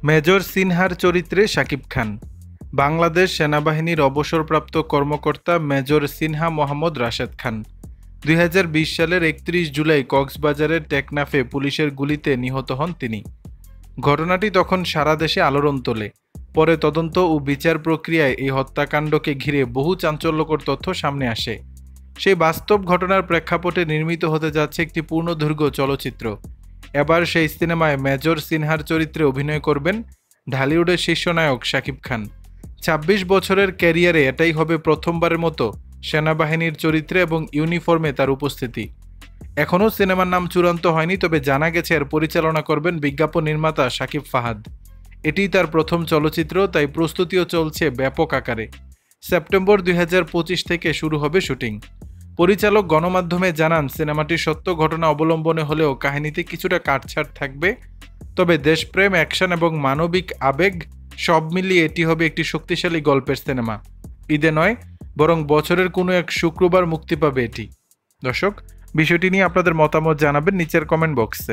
Major সিনহার চরিত্রে শাকিব খান। বাংলাদেশ সেনাবাহিনীর অবসরপ্রাপ্ত কর্মকর্তা মেজর সিনহা মোহাম্মদ রাশেদ খান ২০২০ সালের ৩১ জুলাই কক্সবাজারের টেকনাফে পুলিশের গুলিতে নিহত হন তিনি। ঘটনাটি তখন সারা দেশে আলোড়ন তোলে। পরে তদন্ত ও বিচার প্রক্রিয়ায় এই হত্যাকাণ্ডকে ঘিরে বহু চাঞ্চল্যকর তথ্য সামনে আসে। সেই বাস্তব ঘটনার প্রেক্ষাপটে নির্মিত হতে যাচ্ছে একটি পূর্ণদৈর্ঘ্য চলচ্চিত্র। এবার সেই সিনেমায় মেজর সিনহার চরিত্রে অভিনয় করবেন ঢালিউডের শীর্ষনায়ক শাকিব খান। ২৬ বছরের ক্যারিয়ারে এটাই হবে প্রথমবারের মতো সেনাবাহিনীর চরিত্রে এবং ইউনিফর্মে তার উপস্থিতি। এখনও সিনেমার নাম চূড়ান্ত হয়নি, তবে জানা গেছে এর পরিচালনা করবেন বিজ্ঞাপন নির্মাতা শাকিব ফাহাদ। এটিই তার প্রথম চলচ্চিত্র, তাই প্রস্তুতিও চলছে ব্যাপক আকারে। সেপ্টেম্বর ২০২৫ থেকে শুরু হবে শুটিং। পরিচালক গণমাধ্যমে জানান, সিনেমাটি সত্য ঘটনা অবলম্বনে হলেও কাহিনীতে কিছুটা কাটছাঁট থাকবে। তবে দেশপ্রেম, অ্যাকশন এবং মানবিক আবেগ সব মিলিয়ে এটি হবে একটি শক্তিশালী গল্পের সিনেমা। ঈদে নয়, বরং বছরের কোনো এক শুক্রবার মুক্তি পাবে এটি। দর্শক, বিষয়টি নিয়ে আপনাদের মতামত জানাবেন নিচের কমেন্ট বক্সে।